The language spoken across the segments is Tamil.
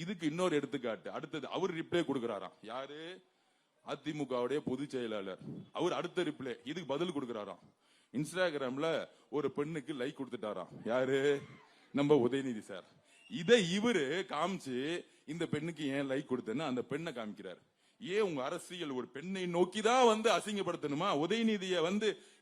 இதுக்கு இன்னொரு எடுத்துக்காட்டு. அடுத்தது அவர் ரிப்ளை கொடுக்கிறாராம். யாரு? அதிமுகவுடைய பொதுச் செயலாளர். அவர் அடுத்த ரிப்ளை இதுக்கு பதில் கொடுக்கிறாராம். இன்ஸ்டாகிராம்ல ஒரு பெண்ணுக்கு லைக் கொடுத்துட்டாராம். யாரு? நம்ம உதயநிதி சார். இதை இவரு காமிச்சு இந்த பெண்ணுக்கு ஏன் லைக் கொடுத்தேன்னு அந்த பெண்ணை காமிக்கிறார். ஏன் உங்க அரசியல் ஒரு பெண்ணை நோக்கிதான் அசிங்கப்படுத்தணுமா? உதயநிதியை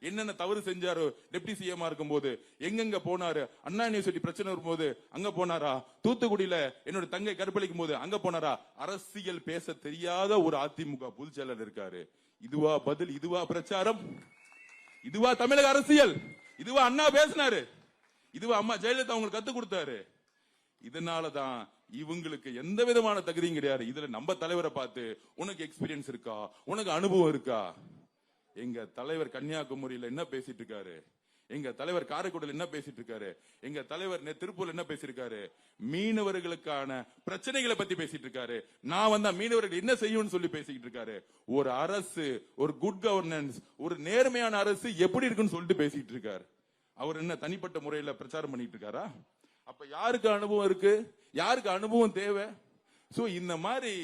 என்னென்ன தவறு செஞ்சாரோ டெப்டி சிஎம் இருக்கும் போது எங்கெங்க போனாரு? அண்ணா யூனிவர்சிட்டி பிரச்சனை வரும்போது அங்க போனாரா? தூத்துக்குடியில என்னோட தங்கை கற்பழிக்கும் போது அங்க போனாரா? அரசியல் பேச தெரியாத ஒரு அதிமுக பொதுச் செயலர் இருக்காரு. இதுவா பதில்? இதுவா பிரச்சாரம்? இதுவா தமிழக அரசியல்? இதுவா அண்ணா பேசினாரு? இதுவா அம்மா ஜெயலலிதா அவங்களுக்கு கத்து கொடுத்தாரு? இதனாலதான் இவங்களுக்கு எந்த விதமான தகுதியும் கிடையாது. இதுல நம்ம தலைவரை பார்த்து உனக்கு எக்ஸ்பீரியன்ஸ் இருக்கா, உனக்கு அனுபவம் இருக்கா? எங்க தலைவர் கன்னியாகுமரியில என்ன பேசிட்டு இருக்காரு? எங்க தலைவர் காரைக்குடியில் என்ன பேசிட்டு இருக்காரு? எங்க தலைவர் திருப்பூர்ல என்ன பேசிருக்காரு? மீனவர்களுக்கான பிரச்சனைகளை பத்தி பேசிட்டு இருக்காரு. நான் வந்தா மீனவர்கள் என்ன செய்யும்னு சொல்லி பேசிட்டு இருக்காரு. ஒரு அரசு, ஒரு குட் கவர்னன்ஸ், ஒரு நேர்மையான அரசு எப்படி இருக்குன்னு சொல்லிட்டு பேசிட்டு இருக்காரு. அவர் என்ன தனிப்பட்ட முறையில பிரச்சாரம் பண்ணிட்டு இருக்காரா? அப்ப யாருக்கு அனுபவம் இருக்கு? யாருக்கு அனுபவம் தேவை? சோ இந்த மாதிரி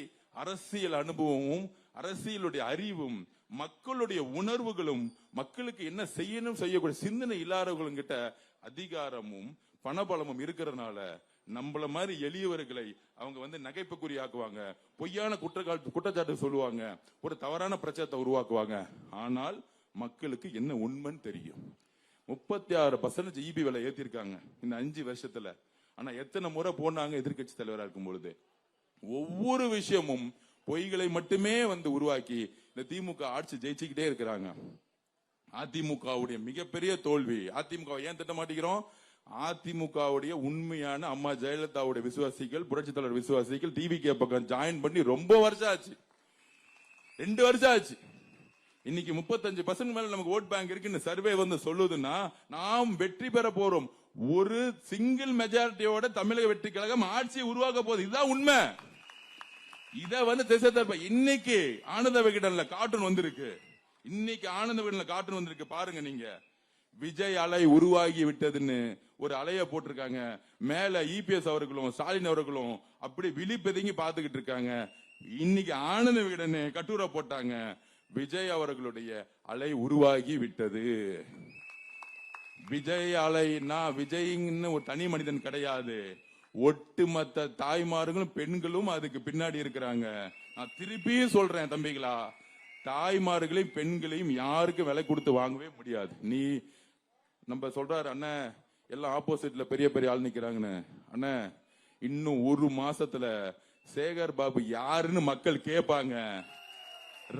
அரசியல் அனுபவமும் அரசியலுடைய அறிவும் மக்களுடைய உணர்வுகளும் மக்களுக்கு என்ன செய்யணும் செய்யக்கூடிய சிந்தனை இல்லாதவர்களும் கிட்ட அதிகாரமும் பணபலமும் இருக்கிறதுனால நம்மள மாதிரி எளியவர்களை அவங்க நகைப்புக்குரியாக்குவாங்க, பொய்யான குற்றச்சாட்டு சொல்லுவாங்க, ஒரு தவறான பிரச்சாரத்தை உருவாக்குவாங்க. ஆனால் மக்களுக்கு என்ன உண்மைன்னு தெரியும். 36% இபி விலை ஏத்திருக்காங்க இந்த 5 வருஷத்துல. ஆனா எத்தனை முறை போனாங்க எதிர்கட்சி தலைவரா இருக்கும் பொழுது? ஒவ்வொரு விஷயமும் பொய்களை மட்டுமே உருவாக்கி இந்த திமுக ஆட்சி ஜெயிச்சுக்கிட்டே இருக்கிறாங்க. அதிமுகவுடைய மிகப்பெரிய தோல்வி. அதிமுக ஏன் திட்ட மாட்டேங்கிறோம்? அதிமுகவுடைய உண்மையான அம்மா ஜெயலலிதாவுடைய விசுவாசிகள், புரட்சி தலைவர் விசுவாசிகள் டிவிகே பக்கம் ஜாயின் பண்ணி ரொம்ப வருஷம் ஆச்சு, 2 வருஷம் ஆச்சு. இன்னைக்கு 35% மேல நமக்கு ஓட் பேங்க் இருக்குன்னு சர்வே சொல்லுதுன்னா நாம் வெற்றி பெற போறோம். ஒரு சிங்கிள் மெஜாரிட்டியோட தமிழக வெற்றி கழகம் ஆட்சியை உருவாக்க போகுது. இதுதான் உண்மை. இத திசை தற்ப இன்னைக்கு ஆனந்த விகடன்ல கார்ட்டூன் வந்திருக்கு. இன்னைக்கு ஆனந்த விகடன்ல கார்ட்டூன் வந்திருக்கு பாருங்க. நீங்க விஜய் அலை உருவாகி விட்டதுன்னு ஒரு அலைய போட்டிருக்காங்க. மேல இபிஎஸ் அவர்களும் ஸ்டாலின் அவர்களும் அப்படி விழிப்பெதுங்கி பாத்துக்கிட்டு இருக்காங்க. இன்னைக்கு ஆனந்த விகடன் கட்டுரை போட்டாங்க, விஜய் அவர்களுடைய அலை உருவாகி விட்டது. விஜய் அலைன்னா விஜய்ன்னு ஒரு தனி மனிதன் கிடையாது. ஒட்டுமொத்த தாய்மார்களும் பெண்களும் அதுக்கு பின்னாடி இருக்கிறாங்க. நான் திருப்பியும் சொல்றேன் தம்பிகளா, தாய்மார்களையும் பெண்களையும் யாருக்கும் விலை கொடுத்து வாங்கவே முடியாது. நீ நம்ம சொல்றாரு அண்ணன் எல்லாம் ஆப்போசிட்ல பெரிய பெரிய ஆள் நிக்கிறாங்கன்னு. அண்ணன் இன்னும் 1 மாசத்துல சேகர் பாபு யாருன்னு மக்கள் கேட்பாங்க.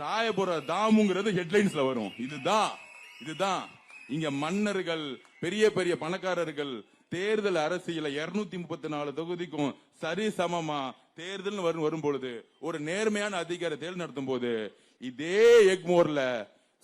ராயபுர தாமுங்கிறது ஹெட்லைன்ஸ்ல வரும். இதுதான் இங்க மன்னர்கள், பெரிய பெரிய பணக்காரர்கள் தேர்தல் அரசியல 234 தொகுதிக்கும் சரி சமமா தேர்தல் வரும் பொழுது ஒரு நேர்மையான அதிகார தேர்தல் நடத்தும் போது இதே எக்மோர்ல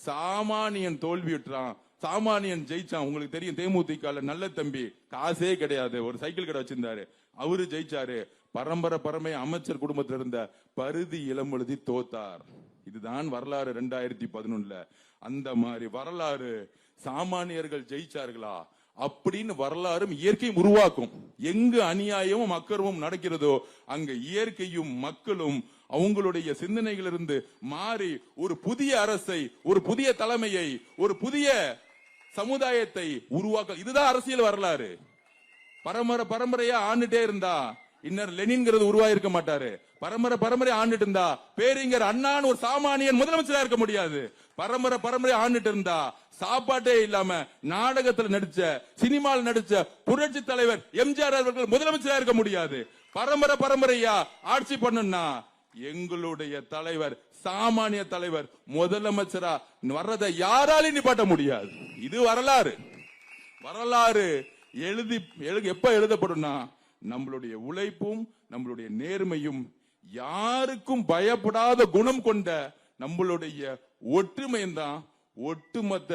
சாமானியன் தோல்வியுற்றான், சாமானியன் ஜெயிச்சான். உங்களுக்கு தெரியும், தேமுதிக நல்ல தம்பி காசே கிடையாது, ஒரு சைக்கிள் கடை வச்சிருந்தாரு, அவரு ஜெயிச்சாரு. பரம்பரை அமைச்சர் குடும்பத்தில் இருந்த பருதி இளம்பழுதி தோத்தார். இதுதான் வரலாறு 2011. அந்த மாதிரி வரலாறு சாமானியர்கள் ஜெயிச்சார்களா அப்படின்னு வரலாறும் இயற்கையும் உருவாக்கும். எங்கு அநியாயமும் அக்கிரமும் நடக்கிறதோ அங்க இயற்கையும் மக்களும் அவங்களுடைய சிந்தனைகளிலிருந்து மாறி ஒரு புதிய அரசை, ஒரு புதிய தலைமையை, ஒரு புதிய சமுதாயத்தை உருவாக்க. இதுதான் அரசியல் வரலாறு. பரம்பரையா ஆண்டுட்டே இருந்தா இன்னர் லெனின்ங்கிறது உருவாயிருக்க மாட்டாரு. பரம்பரை ஆண்டுட்டு இருந்தா பேரிங்கர் அண்ணான்னு ஒரு சாமானியன் முதலமைச்சரா இருக்க முடியாது. பரம்பரை ஆண்டுட்டு இருந்தா சாப்பாட்டே இல்லாம நாடகத்துல நடிச்ச, சினிமாவில் நடிச்ச புரட்சி தலைவர் எம்ஜிஆர் அவர்கள் முதலமைச்சரா இருக்க முடியாது. பரம்பரையா ஆட்சி பண்ணுனா எங்களுடைய தலைவர், சாமானிய தலைவர் முதலமைச்சரா வர்றதை யாராலையும் நிப்பாட்ட முடியாது. இது வரலாறு. எப்ப எழுதப்படும்னா நம்மளுடைய உழைப்பும் நம்மளுடைய நேர்மையும் யாருக்கும் பயப்படாத குணம் கொண்ட நம்மளுடைய ஒற்றுமையும் தான் ஒட்டுமொத்த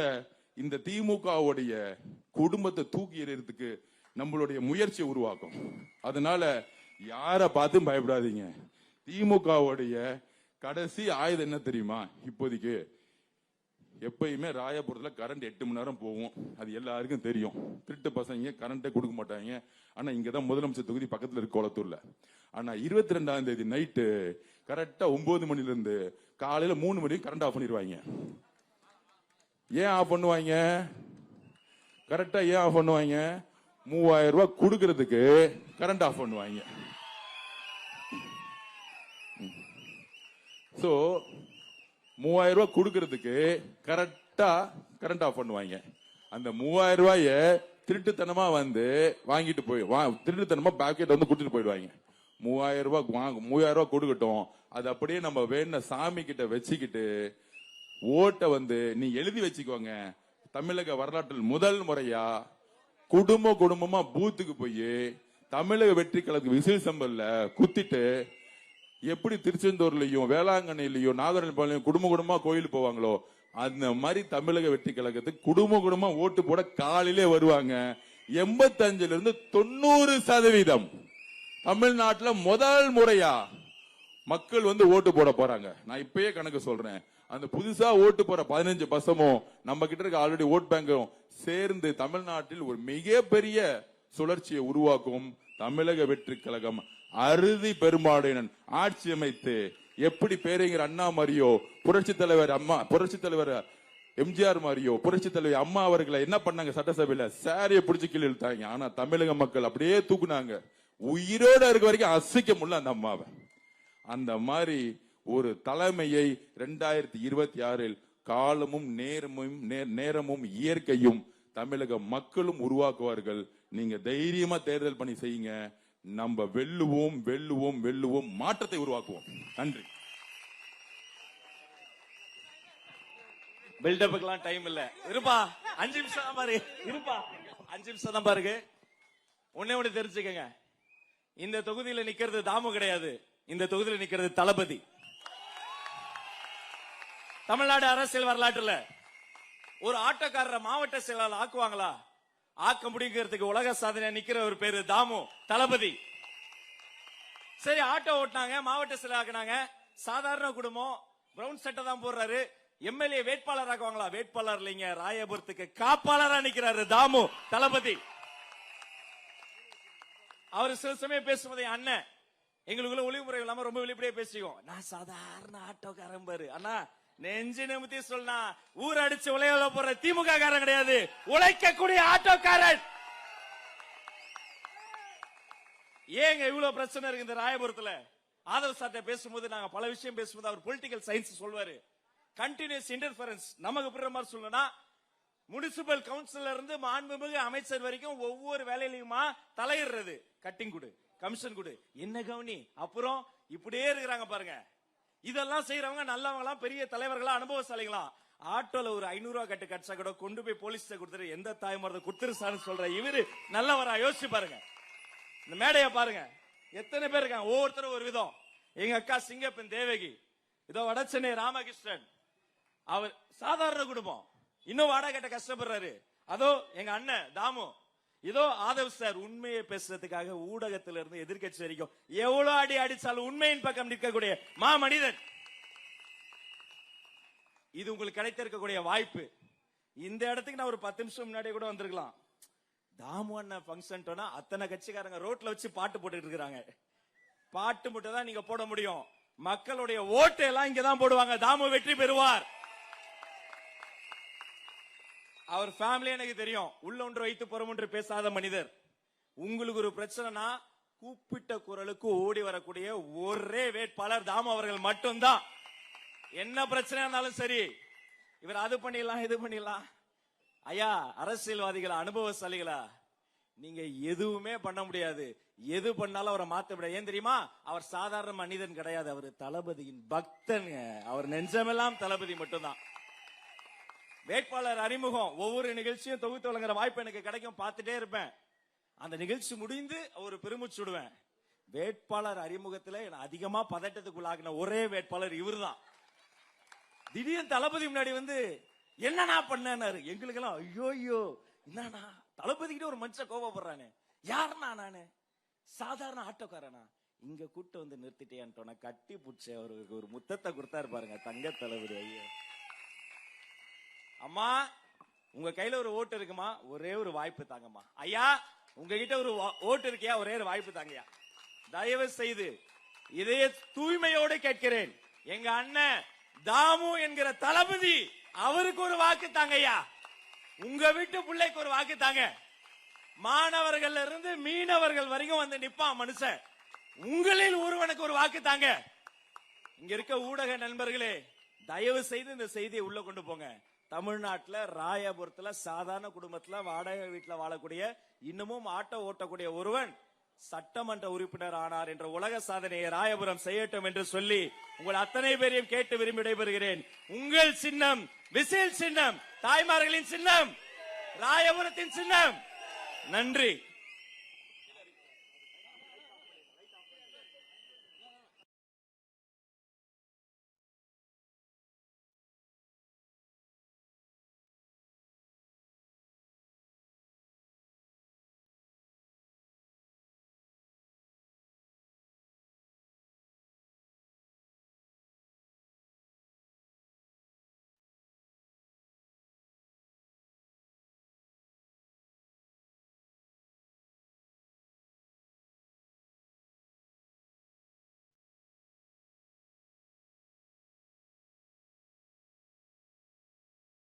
இந்த திமுகவுடைய குடும்பத்தை தூக்கி எறியறதுக்கு நம்மளுடைய முயற்சியை உருவாக்கும். அதனால யார பார்த்தும் பயப்படாதீங்க. திமுகவுடைய கடைசி ஆயுதம் என்ன தெரியுமா? இப்போதைக்கு எப்பயுமே ராயபுரத்துல கரண்ட் 8 மணி நேரம் போகும், அது எல்லாருக்கும் தெரியும். திருட்டு பசங்க கரண்டே கொடுக்க மாட்டாங்க. ஆனா இங்கதான் முதலமைச்சர் தொகுதி பக்கத்துல இருக்கு கோலத்தூர்ல. ஆனா 22ஆம் தேதி நைட்டு கரெக்டா 9 மணில இருந்து காலையில 3 மணிக்கு கரண்ட் ஆஃப் பண்ணிடுவாங்க. ஏன் ஆஃப் பண்ணுவாங்க? கரெக்டா ஏன் ஆஃப் பண்ணுவாங்க? 3000 ரூபாய் கொடுக்கறதுக்கு கரண்ட் ஆஃப் பண்ணுவாங்க. சோ 3000 ரூபாய் கொடுக்கறதுக்கு கரெக்டா கரண்ட் ஆஃப் பண்ணுவாங்க. அந்த 3000 ரூபாய திருட்டுத்தனமா வந்து வாங்கிட்டு போய் திருட்டுத்தனமா பாக்கெட் வந்து கொடுத்துட்டு போயிடுவாங்க. 3000 ரூபாய் கொடுக்கட்டும், அது அப்படியே நம்ம வேண சாமி கிட்ட வச்சுக்கிட்டு ஓட்ட வந்து நீ எழுதி வச்சுக்கோங்க. தமிழக வரலாற்றில் முதல் முறையா குடும்பமா பூத்துக்கு போய் தமிழக வெற்றி கழக விசில் சம்பல்ல குத்திட்டு, எப்படி திருச்செந்தூர்லயும் வேளாங்கண்ணிலையும் நாகர்கோவிலையும் குடும்பமா கோயில் போவாங்களோ அந்த மாதிரி தமிழக வெற்றி கழகத்துக்கு குடும்பமா ஓட்டு போட காலையிலே வருவாங்க. 85ல இருந்து 90% தமிழ்நாட்டுல முதல் முறையா மக்கள் வந்து ஓட்டு போட போறாங்க. நான் இப்பயே கணக்கு சொல்றேன். அந்த புதுசா ஓட்டு போற 15 பசமும் நம்ம கிட்ட இருக்க ஆல்ரெடி ஓட் பேங்கும் சேர்ந்து தமிழ்நாட்டில் ஒரு மிகப்பெரிய சுழற்சியை உருவாக்கும். தமிழக வெற்றி கழகம் அறுதி பெரும்பான்மையுடன் ஆட்சி அமைத்து, எப்படி பேரறிஞர் அண்ணா மாதிரியோ புரட்சி தலைவர் எம்ஜிஆர் மாதிரியோ புரட்சி தலைவர் அம்மா அவர்களை என்ன பண்ணாங்க, சட்டசபையில சாரிய பிடிச்சு கீழே இழுத்தாங்க. ஆனா தமிழக மக்கள் அப்படியே தூக்குனாங்க. உயிரோட இருக்க வரைக்கும் அசைக்க முடியல அந்த அம்மாவை. அந்த மாதிரி ஒரு தலைமையை 2026 காலமும் நேரமும் இயற்கையும் தமிழக மக்களும் உருவாக்குவார்கள். நீங்க தைரியமா தேர்தல் பண்ணி செய்யுங்க. நம்ம வெல்லுவோம், மாற்றத்தை உருவாக்குவோம். நன்றி. பில்டப்புக்கெல்லாம் டைம் இல்ல. இருப்பா 5 நிமிஷம் தான் பாரு. இருப்பா 5 நிமிஷம் தான் பாருங்க. ஒண்ணு தெரிஞ்சுக்கங்க, இந்த தொகுதியில நிக்கிறது தாமு கிடையாது, இந்த தொகுதியில நிக்கிறது தளபதி. தமிழ்நாடு அரசியல் வரலாற்றுல ஒரு ஆட்டோக்காரரை மாவட்ட செயலாளர் ஆக்குவாங்களா? ஆக்க முடியுங்கிறதுக்கு உலக சாதனை நிக்கிற ஒரு பேரு தாமு, தளபதி. சரி, ஆட்டோ ஓட்டினாங்க, மாவட்ட செயலாளர் ஆக்குனாங்க. சாதாரண குடும்பம், பிரவுன் சட்டை தான் போடுறாரு. எம்எல்ஏ வேட்பாளர் ஆக்குவாங்களா? வேட்பாளர் இல்லைங்க, ராயபுரத்துக்கு காப்பாளரா நிக்கிறாரு தாமு, தளபதி. அவர் சில சமயம் பேசும்போது அண்ணன் எங்களுக்குள்ள ஒளிமுறை இல்லாம ரொம்ப வெளிப்படையா பேசிக்குவோம். நான் சாதாரண ஆட்டோக்காரன் பாரு அண்ணா, நெஞ்சு நிமித்தி சொன்னா ஊர் அடிச்சு உலையில போற திமுக காரன் கிடையாது, உழைக்கக்கூடிய ஆட்டோக்காரன். ஏங்க இவ்வளவு பிரச்சனை இருக்கு இந்த ராயபுரத்துல? ஆதவ் சார்ட்ட பேசும்போது நாங்க பல விஷயம் பேசும்போது அவர் பொலிட்டிக்கல் சயின்ஸ் சொல்வாரு. கண்டினியூஸ் இன்டர்ஃபரன்ஸ் நமக்கு புரியுற மாதிரி சொல்லணும்னா, முனிசிபல் கவுன்சிலர் இருந்து மாண்புமிகு அமைச்சர் வரைக்கும் ஒவ்வொரு வேலையிலுமா தலையிடுறது. கட்டிங் கொடு, கமிஷன் கொடு, என்ன கவனி, அப்புறம் இப்படியே இருக்கிறாங்க பாருங்க. இதெல்லாம் செய்யறவங்க நல்லவங்களாம், பெரிய தலைவர்களா, அனுபவசாலிகளா. ஆட்டோல ஒரு 500 ரூபாய் கட்டு கட்சா கூட கொண்டு போய் போலீஸ் கொடுத்துரு, எந்த தாய்மாரத்தை கொடுத்துருசான்னு சொல்ற இவரு நல்லவரா? யோசிச்சு பாருங்க. இந்த மேடைய பாருங்க, எத்தனை பேர் இருக்காங்க, ஒவ்வொருத்தரும் ஒரு விதம். எங்க அக்கா சிங்கப்பன் தேவகி, இதோ வட சென்னை ராமகிருஷ்ணன், அவர் சாதாரண குடும்பம், இன்னும் வாடகை கட்ட கஷ்டப்படுறாரு. அதோ எங்க அண்ணன் தாமு, இதோ ஆதவ் சார் உண்மையை பேசுறதுக்காக ஊடகத்தில இருந்து எதிர்கட்சி வரைக்கும் எவ்வளவு அடி அடிச்சாலும் உண்மையின் பக்கம் நிற்கக்கூடிய மா மனிதன். இது உங்களுக்கு கிடைத்திருக்கக்கூடிய வாய்ப்பு. இந்த இடத்துக்கு நான் ஒரு 10 நிமிஷம் முன்னாடியே கூட வந்திருக்கலாம். தாமு அண்ணன் பங்கன் அத்தனை கட்சிக்காரங்க ரோட்ல வச்சு பாட்டு போட்டுட்டு இருக்காங்க. பாட்டு மட்டும் தான் நீங்க போட முடியும். மக்களுடைய ஓட்டு எல்லாம் இங்கதான் போடுவாங்க. தாமு வெற்றி பெறுவார். அவர் ஃபேமிலி எனக்கு தெரியும். உள்ள ஒன்று வைத்து புறம் ஒன்று பேசாத மனிதர். உங்களுக்கு ஒரு பிரச்சனைனா கூப்பிட்ட குரலுக்கு ஓடி வரக்கூடிய ஒரே வேட்பாளர் தாமு அவர்கள் மட்டும்தான். என்ன பிரச்சனை இருந்தாலும் சரி, இவர் அது பண்ணிடலாம் இது பண்ணிடலாம். ஐயா அரசியல்வாதிகளா, அனுபவசாலிகளா, நீங்க எதுவுமே பண்ண முடியாது. எது பண்ணாலும் அவரை மாத்த முடியாது. ஏன் தெரியுமா? அவர் சாதாரண மனிதன் கிடையாது, அவர் தளபதியின் பக்தன். அவர் நெஞ்சமெல்லாம் தளபதி மட்டும்தான். வேட்பாளர் அறிமுகம் ஒவ்வொரு நிகழ்ச்சியும் தொகுத்து வழங்குற வாய்ப்பு எனக்கு கிடைக்கும், பார்த்துட்டே இருப்பேன். அந்த நிகழ்ச்சி முடிந்து ஒரு பெருமூச்சு விடுவேன். வேட்பாளர் அறிமுகத்துல அதிகமா பதட்டத்துக்குள்ளாகின ஒரே வேட்பாளர் இவர்தான். திடீர்னு தளபதி முன்னாடி வந்து என்னன்னா பண்ணாரு. எங்களுக்கெல்லாம் ஐயோ என்னன்னா தளபதி கிட்ட ஒரு மனுஷன் கோபப்படுறானே, யாருன்னா நானு சாதாரண ஆட்டோக்காரனா, இங்க கூட்ட வந்து நிறுத்திட்டேன் கட்டி புடிச்ச அவருக்கு ஒரு முத்தத்தை கொடுத்தாரு பாருங்க, தங்க தளபதி. ஐயோ அம்மா உங்க கையில ஒரு ஓட்டு இருக்குமா, ஒரே ஒரு வாய்ப்பு தாங்கம்மா. ஐயா உங்ககிட்ட ஒரு ஓட்டு இருக்கியா, ஒரே ஒரு வாய்ப்பு தாங்கய்யா. தயவு செய்து இதய தூய்மையோடு கேட்கிறேன், எங்க அண்ணன் தாமு என்கிற தளபதி அவருக்கு ஒரு வாக்கு தாங்கய்யா. உங்க வீட்டு பிள்ளைக்கு ஒரு வாக்கு தாங்க. மாணவர்கள் இருந்து மீனவர்கள் வரைக்கும் வந்து நிப்பான் மனுஷன். உங்களில் ஒருவனுக்கு ஒரு வாக்கு தாங்க. இங்க இருக்க ஊடக நண்பர்களே, தயவு செய்து இந்த செய்தியை உள்ள கொண்டு போங்க. தமிழ்நாட்டுல ராயபுரத்துல சாதாரண குடும்பத்துல வாடகை வீட்டுல வாழக்கூடிய இன்னமும் ஆட்டோ ஓட்டக்கூடிய ஒருவன் சட்டமன்ற உறுப்பினர் ஆனார் என்ற உலக சாதனையை ராயபுரம் செய்யட்டும் என்று சொல்லி உங்கள் அத்தனை பேரையும் கேட்டு விரும்பி விடைபெறுகிறேன். உங்கள் சின்னம் விசில் சின்னம், தாய்மார்களின் சின்னம், ராயபுரத்தின் சின்னம். நன்றி.